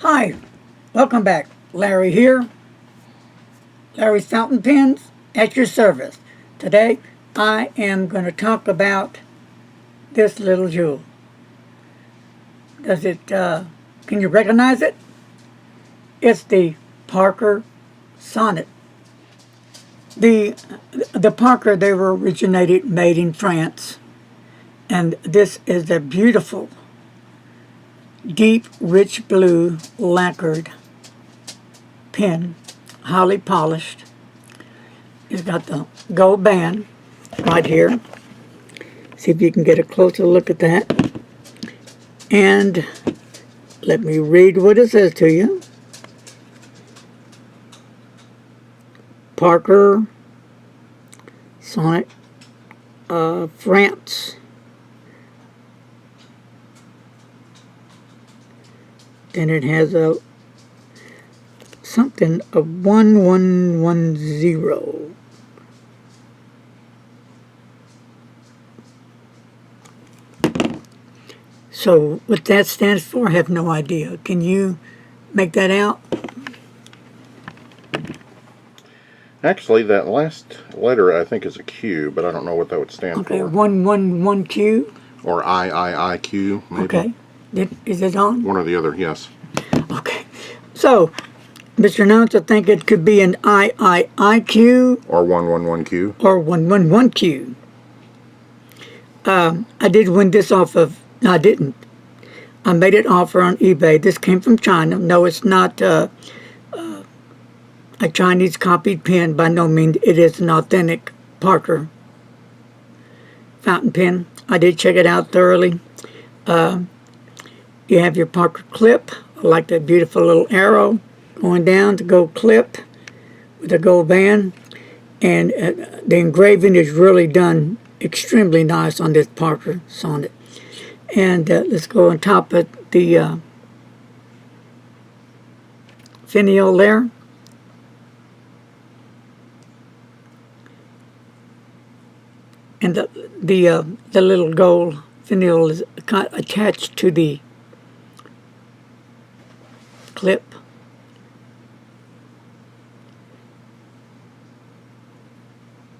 Hi, welcome back. Larry here. Larry's Fountain Pens at your service. Today I am going to talk about this little jewel. Can you recognize it? It's the Parker Sonnet. The Parker, they were made in France, and this is a beautiful deep rich blue lacquered pen, highly polished. It's got the gold band right here. See if you can get a closer look at that. And let me read what it says to you. Parker Sonnet, France. And it has a 1110. So what that stands for, I have no idea. Can you make that out? Actually, that last letter I think is a Q, but I don't know what that would stand Okay, for. 111Q. Or IIIQ, maybe. Okay. Is it on? One or the other, yes. Okay. So, Mr. Announcer, I think it could be an IIIQ. Or 111Q. Or 111Q. I did win this off of... No, I didn't. I made an offer on eBay. This came from China. No, it's not a Chinese copied pen. By no means. It is an authentic Parker fountain pen. I did check it out thoroughly. You have your Parker clip. I like that beautiful little arrow going down to gold clip with a gold band. And the engraving is really done extremely nice on this Parker Sonnet. And let's go on top of the finial there. And the little gold finial is attached to the clip.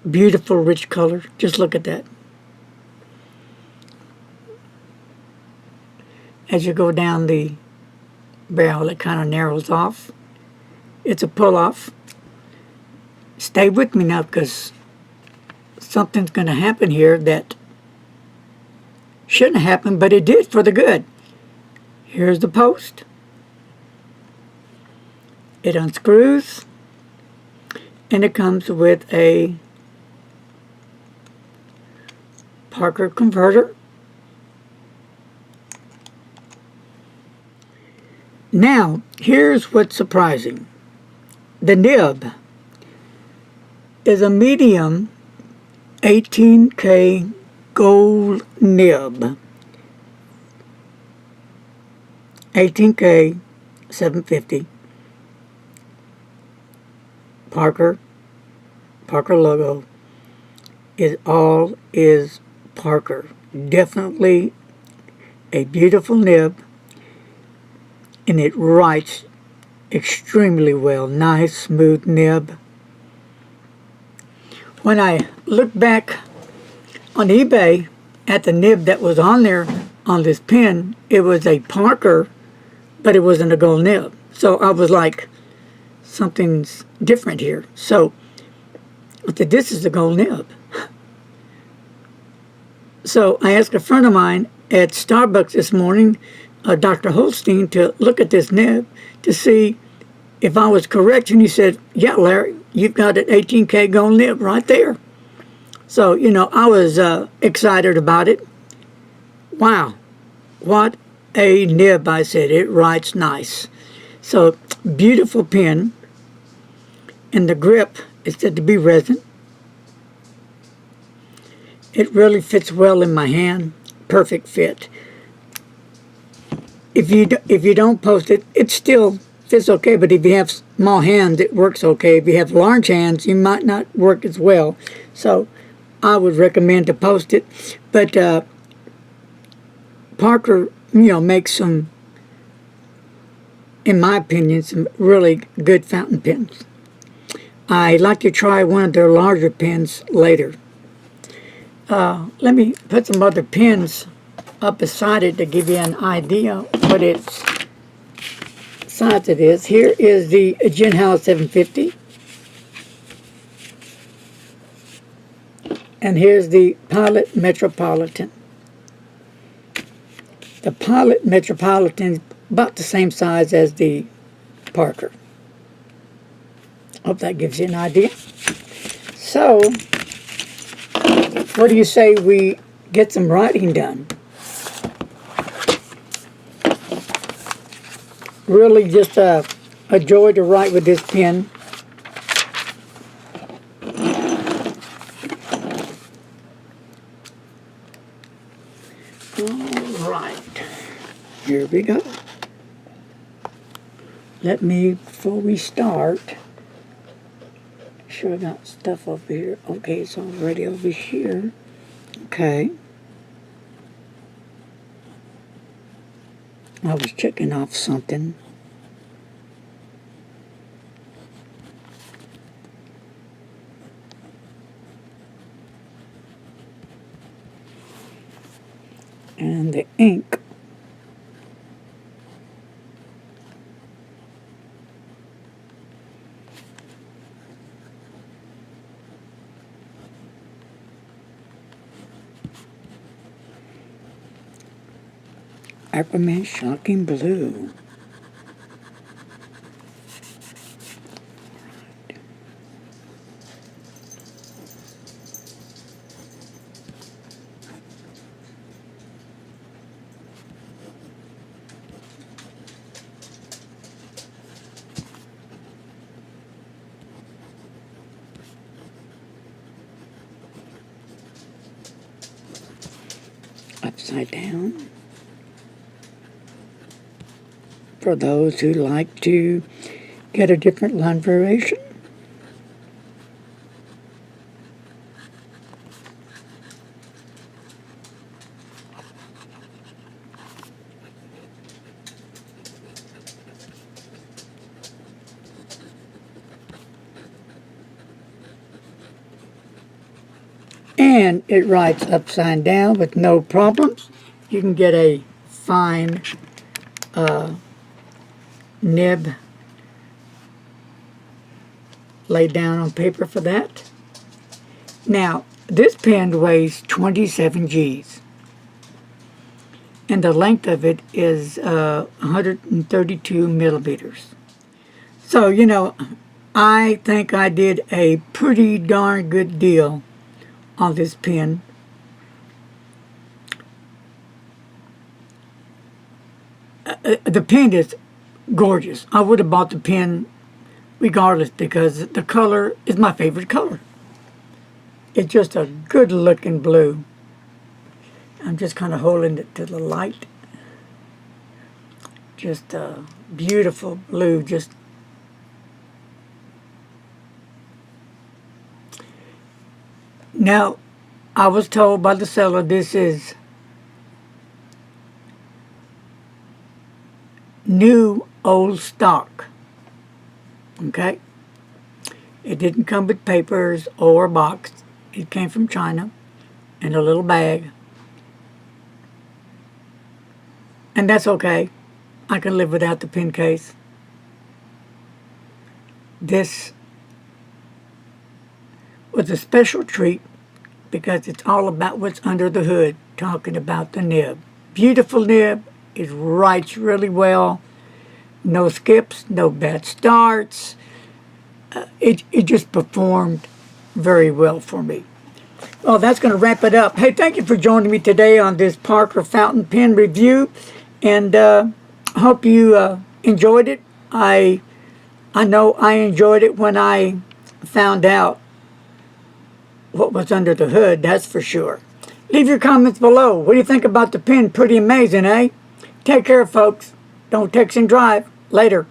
Beautiful rich color. Just look at that. As you go down the barrel, it kind of narrows off. It's a pull-off. Stay with me now, because something's going to happen here that shouldn't happen, but it did for the good. Here's the post. It unscrews, and it comes with a Parker converter. Now, here's what's surprising. The nib is a medium 18K gold nib. 18K 750. Parker logo. It all is Parker. Definitely a beautiful nib. And it writes extremely well. Nice, smooth nib. When I look back on eBay at the nib that was on there on this pen, it was a Parker, but it wasn't a gold nib. So I was like, something's different here. So I said, this is a gold nib. So I asked a friend of mine at Starbucks this morning, Dr. Holstein, to look at this nib to see if I was correct. And he said, yeah, Larry, you've got an 18K gold nib right there. So, you know, I was excited about it. Wow, what a nib, I said. It writes nice. So, beautiful pen. And the grip is said to be resin. It really fits well in my hand. Perfect fit. If you don't post it, it still fits okay. But if you have small hands, it works okay. If you have large hands, you might not work as well. So I would recommend to post it. But Parker, makes some in my opinion, some really good fountain pens. I'd like to try one of their larger pens later. Let me put some other pens up beside it to give you an idea what its size it is. Here is the Genhouse 750. And here's the Pilot Metropolitan. The Pilot Metropolitan is about the same size as the Parker. Hope that gives you an idea. So, what do you say we get some writing done? Really just a joy to write with this pen. All right, here we go. Let me, before we start, sure I got stuff over here. Okay, it's already over here. Okay. I was checking off something. And the ink. Aquaman Shocking Blue. Upside down. For those who like to get a different line variation. And it writes upside down with no problems. You can get a fine nib laid down on paper for that. Now, this pen weighs 27 G's. And the length of it is 132 millimeters. So, you know, I think I did a pretty darn good deal on this pen. The pen is gorgeous. I would have bought the pen regardless because the color is my favorite color. It's just a good looking blue. I'm just kind of holding it to the light. Just a beautiful blue. Just now, I was told by the seller this is new old stock. Okay? It didn't come with papers or a box. It came from China in a little bag. And that's okay. I can live without the pen case. This was a special treat because it's all about what's under the hood, talking about the nib. Beautiful nib. It writes really well. No skips, no bad starts. It just performed very well for me. Well, that's going to wrap it up. Hey, thank you for joining me today on this Parker fountain pen review. And I hope you enjoyed it. I know I enjoyed it when I found out what was under the hood, that's for sure. Leave your comments below. What do you think about the pen? Pretty amazing, eh? Take care, folks. Don't text and drive. Later.